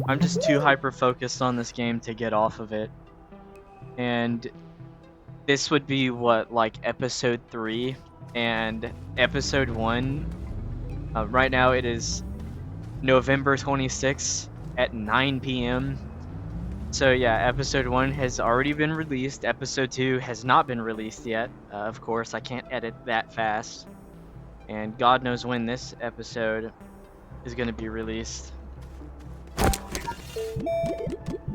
I'm just too hyper focused on this game to get off of it. And this would be what, like episode 3 and episode 1. Right now it is November 26th at 9 p.m. So yeah, episode 1 has already been released. Episode 2 has not been released yet. Of course, I can't edit that fast. And God knows when this episode is going to be released.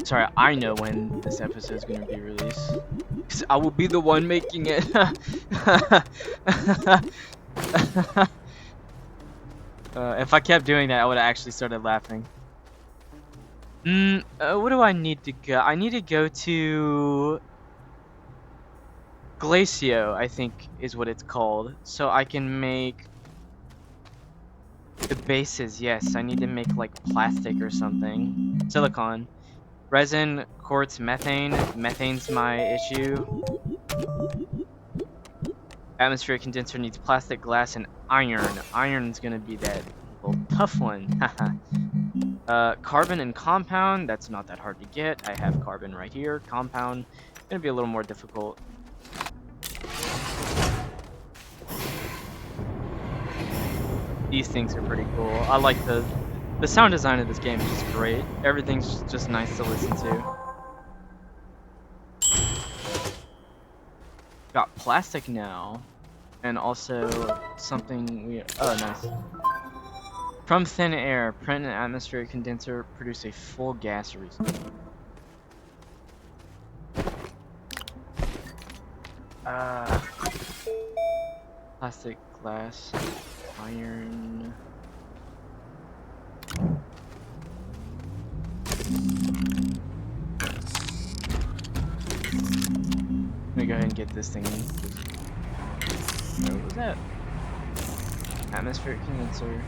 Sorry, I know when this episode is going to be released. Because I will be the one making it. If I kept doing that, I would have actually started laughing. What do I need to go? I need to go to Glacio, I think is what it's called. So I can make the bases. Yes, I need to make like plastic or something. Silicon. Resin, quartz, methane. Methane's my issue. Atmospheric condenser needs plastic, glass, and iron. Iron's gonna be that little tough one. Carbon and compound. That's not that hard to get. I have carbon right here. Compound. Gonna be a little more difficult. These things are pretty cool. I like the sound design of this game is just great. Everything's just nice to listen to. Got plastic now, and also something we. Oh, nice. From thin air, print and atmospheric condenser produce a full gas reservoir. Plastic, glass, iron. Let me go ahead and get this thing. What was that? Atmospheric condenser.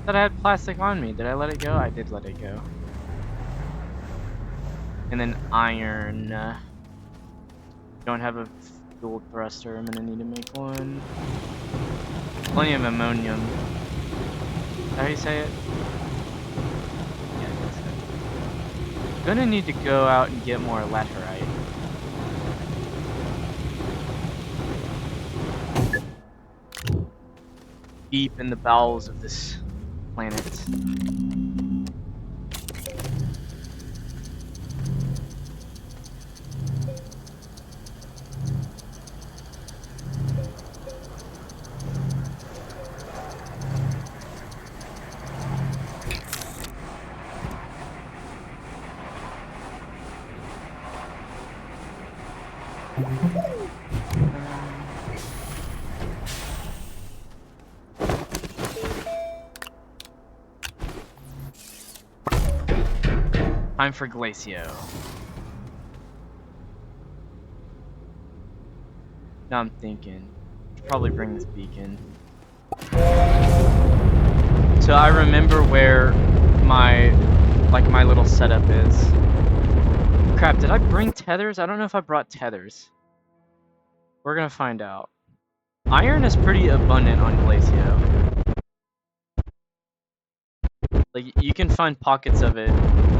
Thought I had plastic on me. Did I let it go? I did let it go. And then iron. Don't have a fuel thruster. I'm gonna need to make one. Plenty of ammonium. Is that how you say it? Yeah, that's it. Gonna need to go out and get more laterite. Deep in the bowels of this planet. Time for Glacio. Now I'm thinking, should probably bring this beacon. So I remember where my little setup is. Crap, did I bring tethers? I don't know if I brought tethers. We're gonna find out. Iron is pretty abundant on Glacio. Like, you can find pockets of it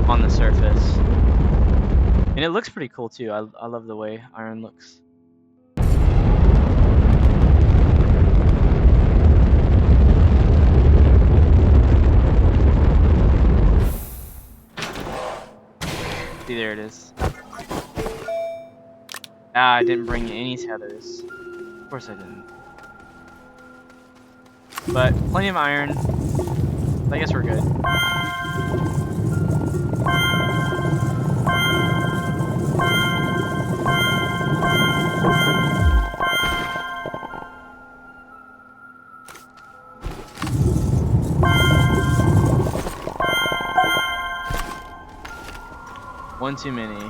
on the surface. And it looks pretty cool too. I love the way iron looks. See, there it is. Ah, I didn't bring any tethers. Of course I didn't. But plenty of iron. I guess we're good. One too many.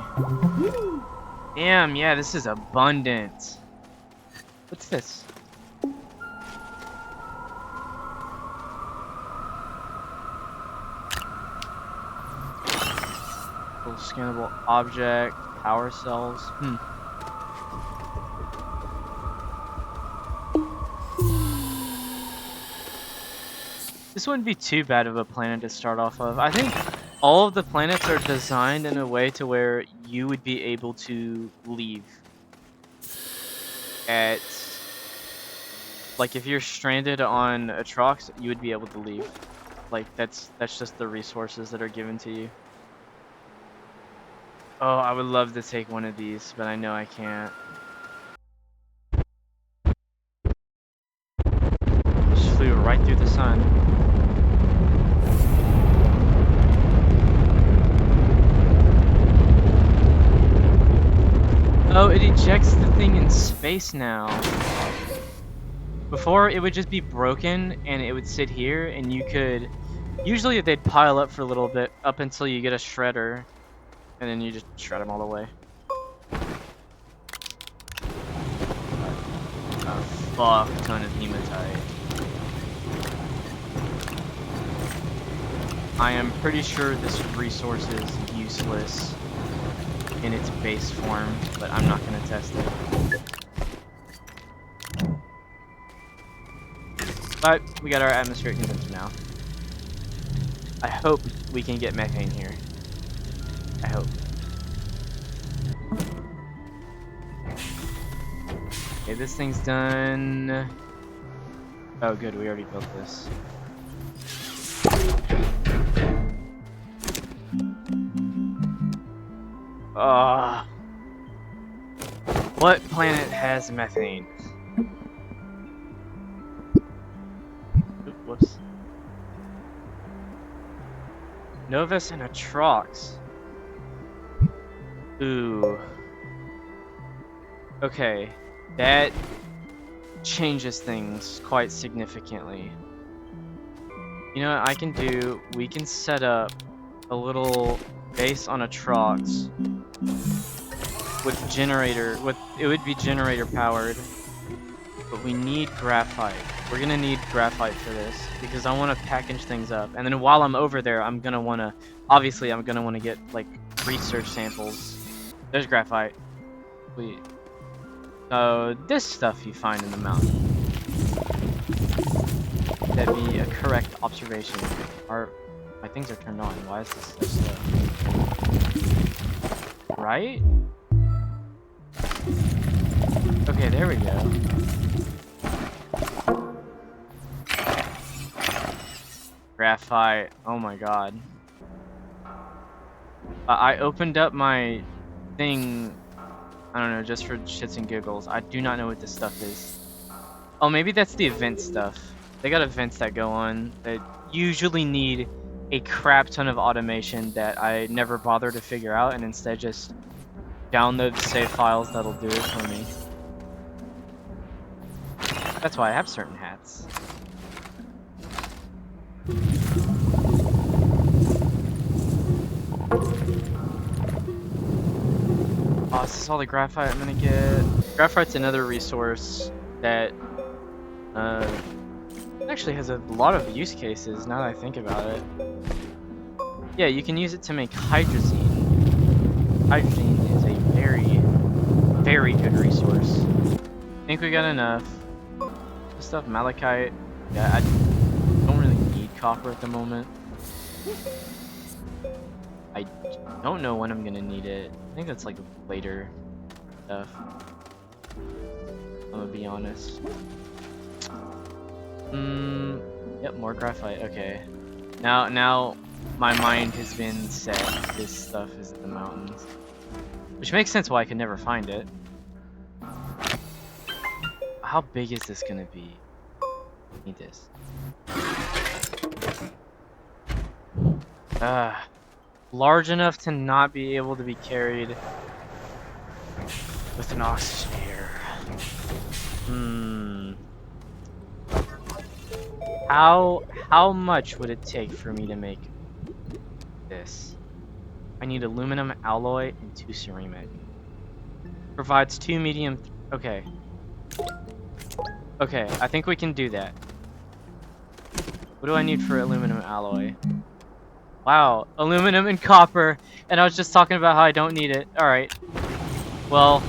Damn, yeah, this is abundant. What's this? Little scannable object, power cells. This this wouldn't be too bad of a planet to start off of. I think all of the planets are designed in a way to where you would be able to leave at, like, if you're stranded on Atrox, you would be able to leave. Like, that's just the resources that are given to you. Oh, I would love to take one of these, but I know I can't. Just flew right through the sun. Oh, it ejects the thing in space now. Before, it would just be broken, and it would sit here, and you could... Usually, they'd pile up for a little bit, up until you get a shredder, and then you just shred them all away. A fuck ton of hematite. I am pretty sure this resource is useless in its base form, but I'm not going to test it. But we got our atmospheric condenser now. I hope we can get methane here. I hope. Okay, this thing's done. Oh good, we already built this. What planet has methane? Oop, whoops. Novus and Atrox. Ooh. Okay, that changes things quite significantly. You know what I can do? We can set up a little base on Atrox with generator, it would be generator powered, but we need graphite. We're gonna need graphite for this because I want to package things up, and then while I'm over there, I'm gonna want to, obviously, I'm gonna want to get like research samples. There's graphite. Wait. So this stuff you find in the mountain. That'd be a correct observation. My things are turned on. Why is this so slow? Right? Okay, there we go. Graphite. Oh my god. I opened up my thing, I don't know, just for shits and giggles. I do not know what this stuff is. Oh, maybe that's the event stuff. They got events that go on that usually need a crap ton of automation that I never bother to figure out, and instead just download the save files that'll do it for me. That's why I have certain hats. Oh, is this all the graphite I'm gonna get? Graphite's another resource that actually has a lot of use cases now that I think about it. Yeah, you can use it to make hydrazine. Hydrazine is a very, very good resource. I think we got enough. This stuff, malachite. Yeah, I don't really need copper at the moment. I don't know when I'm gonna need it. I think that's like later stuff. I'm gonna be honest. Yep, more graphite. Okay. Now my mind has been set. This stuff is in the mountains. Which makes sense why I could never find it. How big is this gonna be? I need this. Large enough to not be able to be carried with an Astroneer. How much would it take for me to make this? I need aluminum alloy and 2 ceramic. Provides 2 medium. Okay. Okay, I think we can do that. What do I need for aluminum alloy? Wow, aluminum and copper, and I was just talking about how I don't need it. Alright. Well.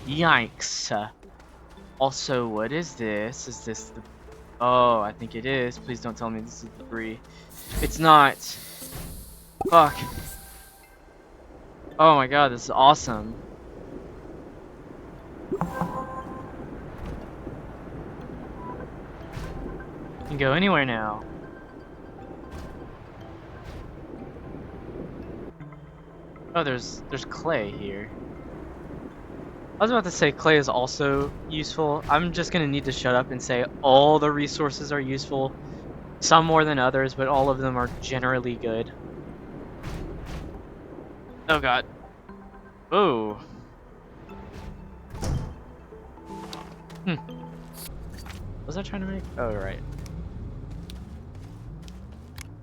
Yikes. Also, what is this? Is this the... Oh, I think it is. Please don't tell me this is debris. It's not. Fuck. Oh my god, this is awesome. You can go anywhere now. Oh, there's clay here. I was about to say clay is also useful. I'm just gonna need to shut up and say all the resources are useful. Some more than others, but all of them are generally good. Oh god. Oh. What was I trying to make? Oh, right.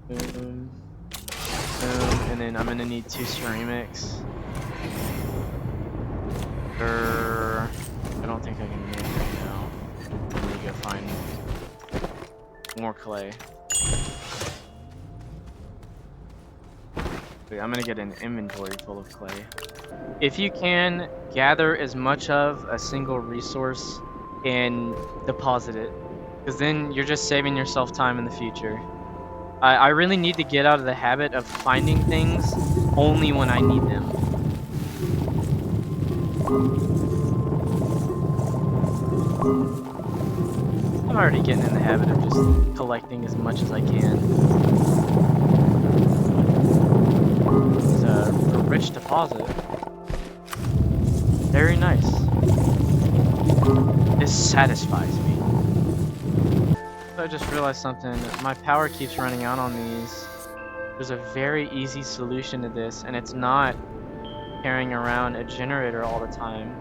Boom. Boom. And then I'm gonna need 2 ceramics. I don't think I can make it right now. I need to go find more clay. Wait, I'm gonna get an inventory full of clay. If you can, gather as much of a single resource and deposit it. Because then you're just saving yourself time in the future. I really need to get out of the habit of finding things only when I need them. I'm already getting in the habit of just collecting as much as I can. It's a rich deposit. Very nice. This satisfies me. So I just realized something. My power keeps running out on these. There's a very easy solution to this, and it's not carrying around a generator all the time.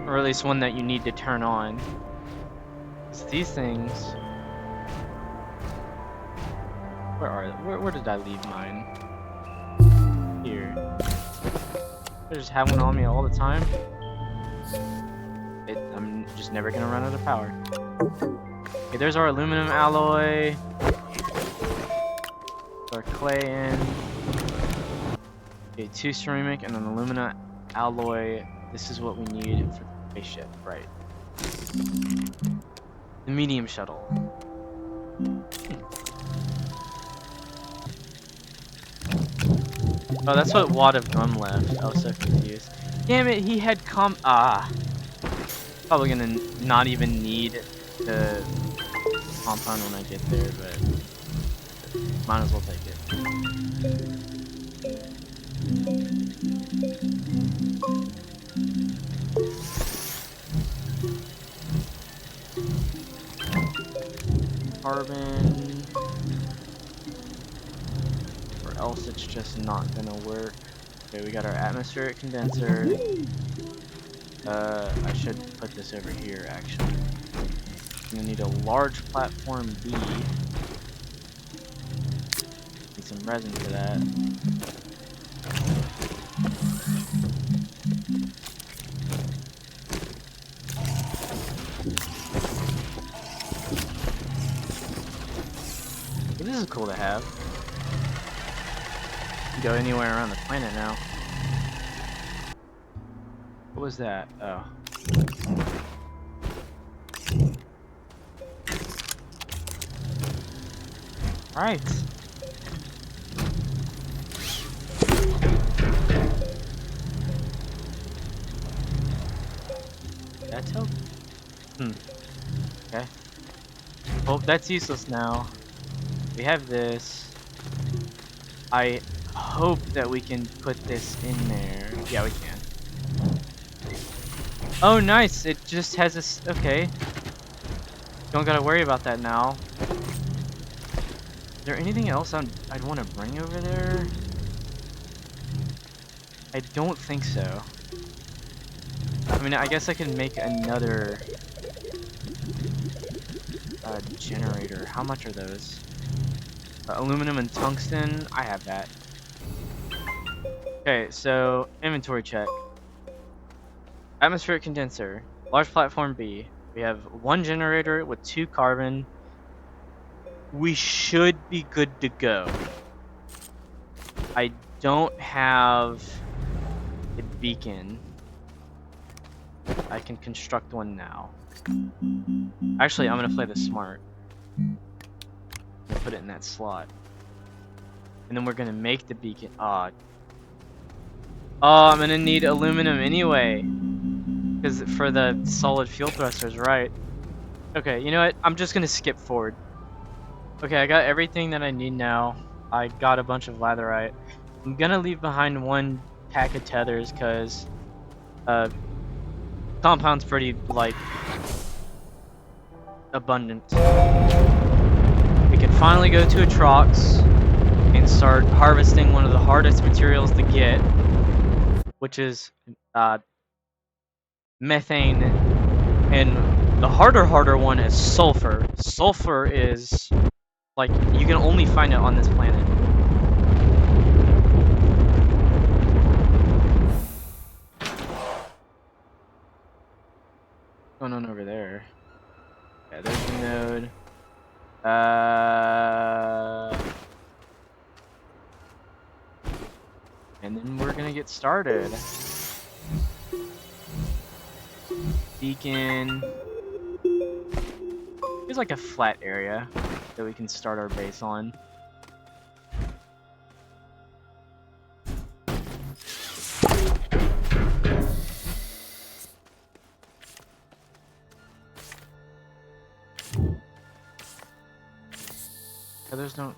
Or at least one that you need to turn on. Because these things... Where are they? Where did I leave mine? Here. I just have one on me all the time. I'm just never gonna run out of power. Okay, there's our aluminum alloy. Our clay in. Okay, 2 ceramic and an aluminum alloy. This is what we need for the spaceship, right? The medium shuttle. Oh, that's what wad of gum left. I was so confused. Damn it, he had probably gonna not even need the compound when I get there, but might as well take it. Carbon, or else it's just not gonna work. Okay, we got our atmospheric condenser. I should put this over here actually. I'm gonna need a large platform B. Need some resin for that. But this is cool to have. You can go anywhere around the planet now. What was that? Oh. Alright. That's hope. Okay. Well, that's useless now. We have this. I hope that we can put this in there. Yeah, we can. Oh, nice! It just has this. Okay. Don't gotta worry about that now. Is there anything else I'd want to bring over there? I don't think so. I mean, I guess I could make another generator. How much are those? Aluminum and tungsten. I have that. Okay, so inventory check. Atmospheric condenser. Large platform B. We have 1 generator with 2 carbon. We should be good to go. I don't have a beacon. I can construct one now. Actually, I'm gonna play this smart. I'm gonna put it in that slot. And then we're gonna make the beacon. Oh, I'm gonna need aluminum anyway. Because for the solid fuel thrusters, right? Okay, you know what? I'm just gonna skip forward. Okay, I got everything that I need now. I got a bunch of latherite. I'm gonna leave behind one pack of tethers because compound's pretty, like, abundant. We can finally go to a Trox and start harvesting one of the hardest materials to get, which is methane, and the harder one is sulfur. Sulfur is, like, you can only find it on this planet. What's going on over there? Yeah, there's the node. And then we're gonna get started. Beacon. There's like a flat area that we can start our base on. Others don't.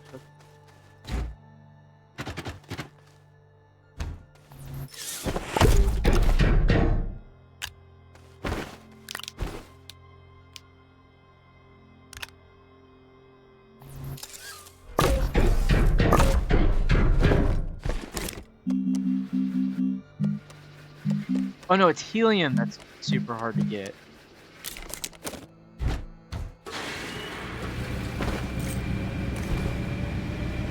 Oh no, it's helium that's super hard to get.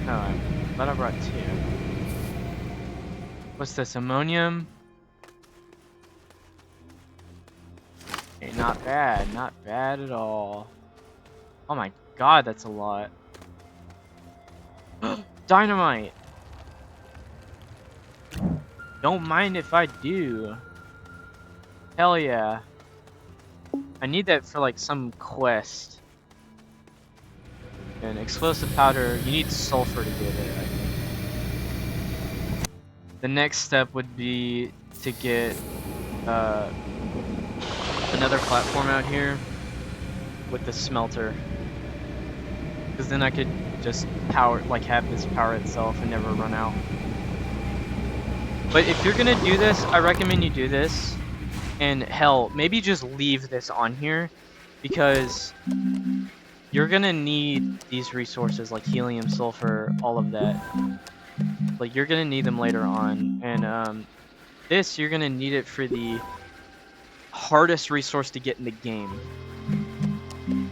Oh, I thought I brought 2. What's this? Ammonium? Okay, not bad. Not bad at all. Oh my god, that's a lot. Dynamite! Don't mind if I do. Hell yeah. I need that for like some quest. And explosive powder, you need sulfur to get it, I think. The next step would be to get another platform out here with the smelter. Because then I could just power, like, have this power itself and never run out. But if you're gonna do this, I recommend you do this. And hell, maybe just leave this on here, because you're gonna need these resources like helium, sulfur, all of that. Like, you're gonna need them later on. And this, you're gonna need it for the hardest resource to get in the game. I'm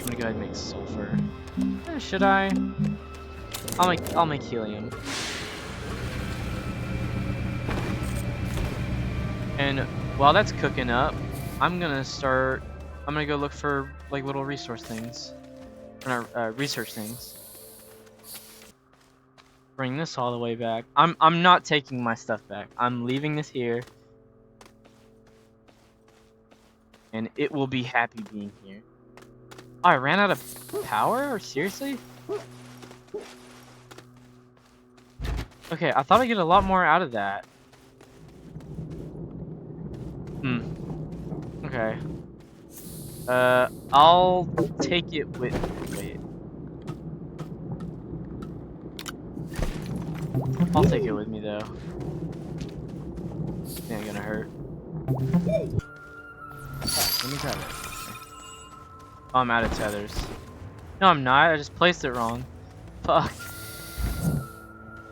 gonna go ahead and make sulfur. Should I? I'll make helium. And while that's cooking up, I'm gonna go look for like little resource things, or research things. Bring this all the way back. I'm not taking my stuff back. I'm leaving this here, and it will be happy being here. Oh, I ran out of power? Seriously? Okay, I thought I'd get a lot more out of that. Okay. I'll take it with... Wait. I'll take it with me, though. It ain't gonna hurt. Let me grab it. Oh, I'm out of tethers. No, I'm not. I just placed it wrong. Fuck.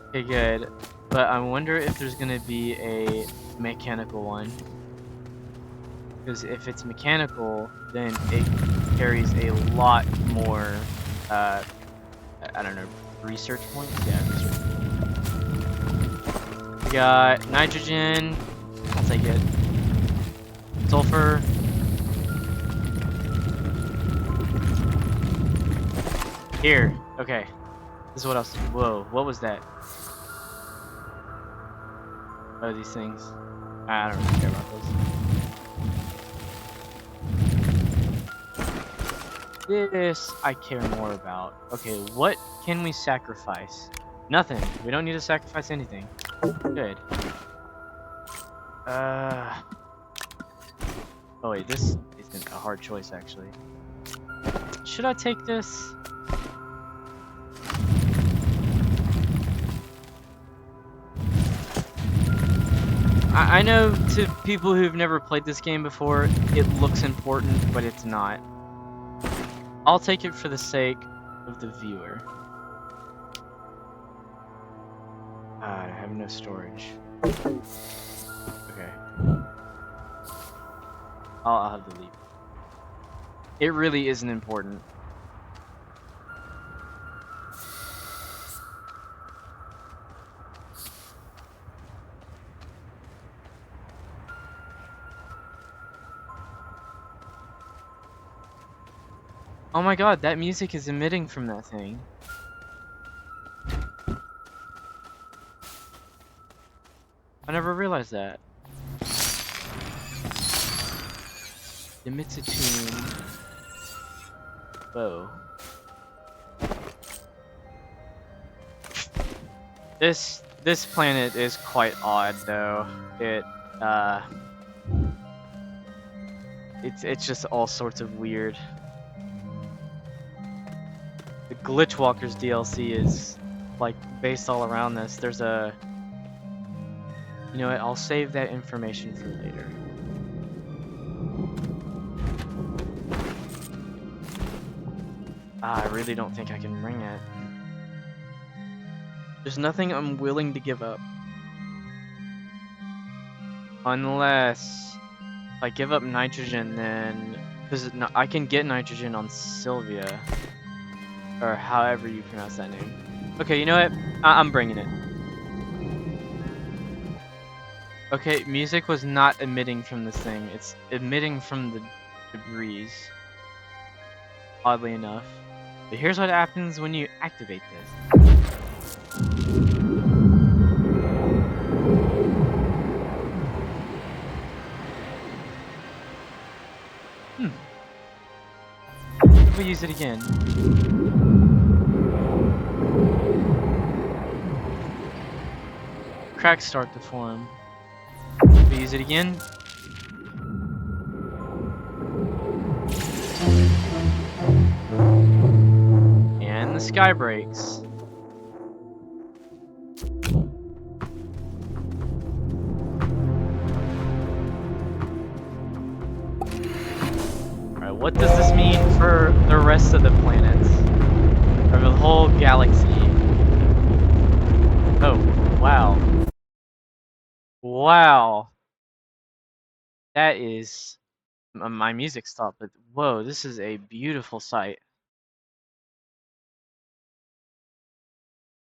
Okay, good. But I wonder if there's gonna be a mechanical one. Because if it's mechanical, then it carries a lot more, I don't know, research points? Yeah, research points. We got nitrogen. I'll take it. Sulfur. Here. Okay. This is what else. Whoa, what was that? Oh, these things. I don't really care about those. This I care more about. Okay, what can we sacrifice? Nothing. We don't need to sacrifice anything. Good. Oh wait, this isn't a hard choice actually. Should I take this? I know to people who've never played this game before, it looks important, but it's not. I'll take it for the sake of the viewer. I have no storage. Okay. I'll have to leave. It really isn't important. Oh my god, that music is emitting from that thing. I never realized that. Emits a tune. Whoa. This planet is quite odd though. It's just all sorts of weird. The Glitch Walkers DLC is like based all around this. There's a, you know what, I'll save that information for later. I really don't think I can bring it. There's nothing I'm willing to give up. Unless if I give up nitrogen, then because I can get nitrogen on Sylvia, or however you pronounce that name. Okay, you know what? I'm bringing it. Okay, music was not emitting from this thing. It's emitting from the debris. Oddly enough. But here's what happens when you activate this. We'll use it again. Cracks start to form. We use it again. And the sky breaks. Alright, what does this mean for the rest of the planets? Or the whole galaxy? Oh, wow. Wow. That is... My music stopped, but whoa, this is a beautiful sight.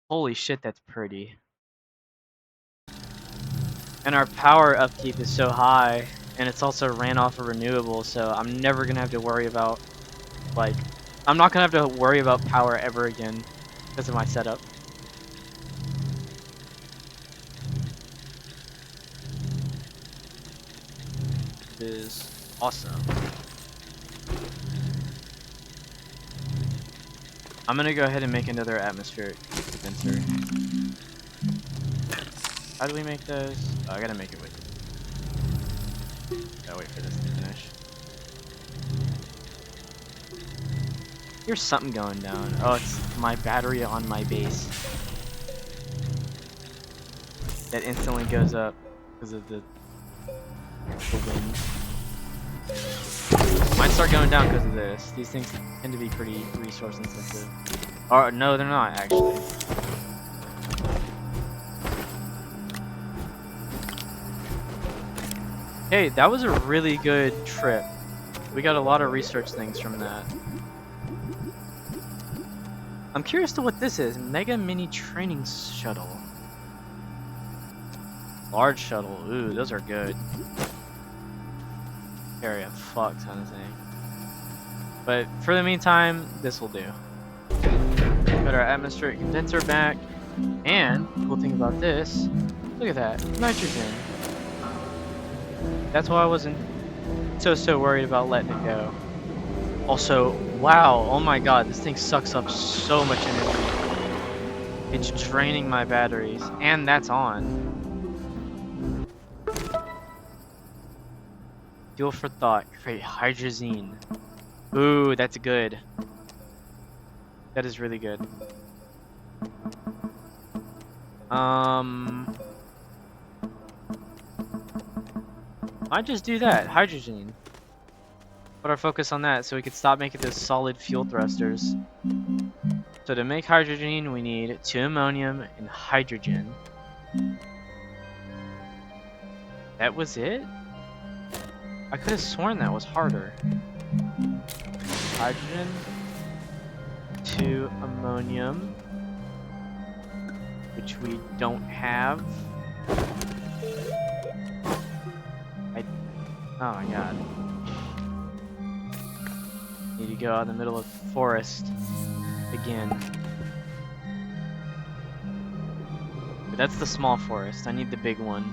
Holy shit, that's pretty. And our power upkeep is so high, and it's also ran off of renewable, so I'm never gonna have to worry about, like, I'm not gonna have to worry about power ever again because of my setup. It is awesome. I'm gonna go ahead and make another atmospheric condenser. How do we make those? Oh, I gotta make it with it. Gotta wait for this to finish. Here's something going down. Oh, it's my battery on my base. That instantly goes up because of the wind. Might start going down because of this. These things tend to be pretty resource intensive. Or no, they're not actually. Hey, that was a really good trip. We got a lot of research things from that. I'm curious to what this is. Mega Mini Training Shuttle. Large Shuttle. Ooh, those are good. Carry a fuck ton of things. But for the meantime, this will do. Got our atmospheric condenser back. And, cool thing about this, look at that. Nitrogen. That's why I wasn't so worried about letting it go. Also, wow, oh my god, this thing sucks up so much energy. It's draining my batteries, and that's on. Fuel for thought, create hydrazine. Ooh, that's good. That is really good. Might just do that, hydrogen. Put our focus on that so we could stop making those solid fuel thrusters. So to make hydrogen, we need 2 ammonium and hydrogen. That was it? I could have sworn that was harder. Hydrogen, 2 ammonium, which we don't have. Oh my god. Need to go out in the middle of the forest again. But that's the small forest. I need the big one.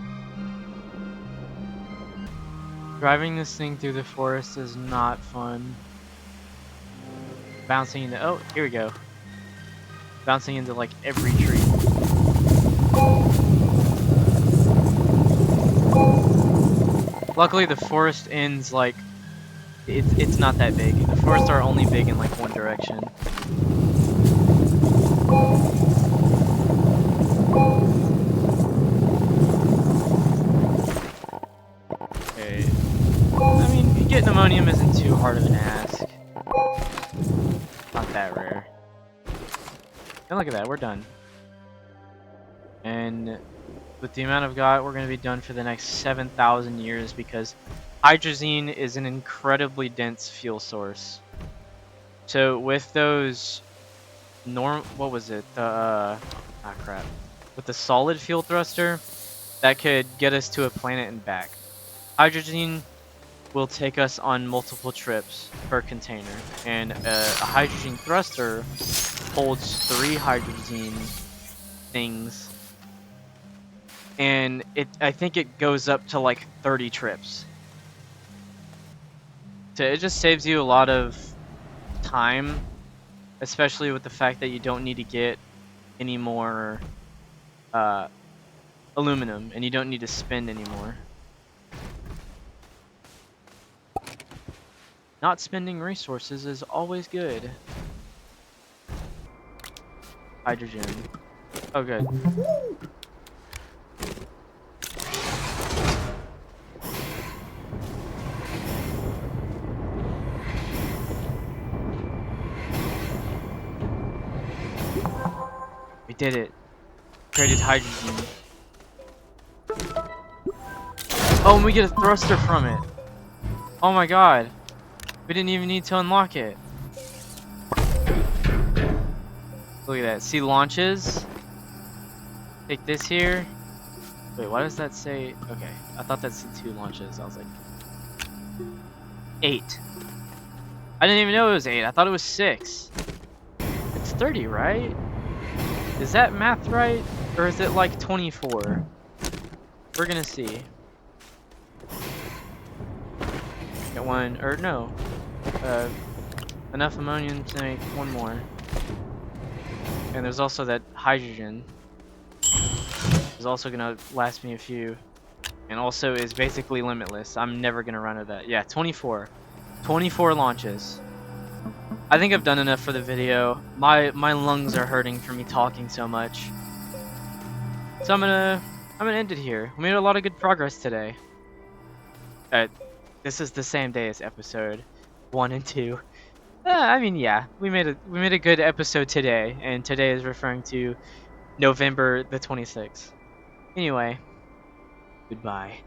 Driving this thing through the forest is not fun. Bouncing into— oh, here we go. Bouncing into like every tree. Luckily the forest ends like— it's not that big. The forests are only big in like one direction. Okay. I mean, getting ammonium isn't too hard of an ask. Not that rare. And look at that, we're done. And with the amount I've got, we're going to be done for the next 7,000 years because hydrazine is an incredibly dense fuel source. So with those what was it? The crap. With the solid fuel thruster, that could get us to a planet and back. Hydrazine will take us on multiple trips per container, and a hydrogen thruster holds 3 hydrazine things, and I think it goes up to like 30 trips. So it just saves you a lot of time, especially with the fact that you don't need to get any more aluminum, and you don't need to spend anymore. Not spending resources is always good. Hydrogen. Oh, good. We did it. Created hydrogen. Oh, and we get a thruster from it. Oh my god. We didn't even need to unlock it. Look at that. See launches? Take this here. Wait, why does that say? Okay, I thought that said 2 launches. I was like 8. I didn't even know it was 8. I thought it was 6. It's 30, right? Is that math right? Or is it like 24? We're gonna see. Get one, or no. Enough ammonium to make 1 more. And there's also that hydrogen. Is also gonna last me a few. And also is basically limitless. I'm never gonna run out of that. Yeah, 24. 24 launches. I think I've done enough for the video. My lungs are hurting from me talking so much. So I'm gonna end it here. We made a lot of good progress today. This is the same day as episode 1 and 2. I mean, yeah, we made a good episode today, and today is referring to November the 26th. Anyway, goodbye.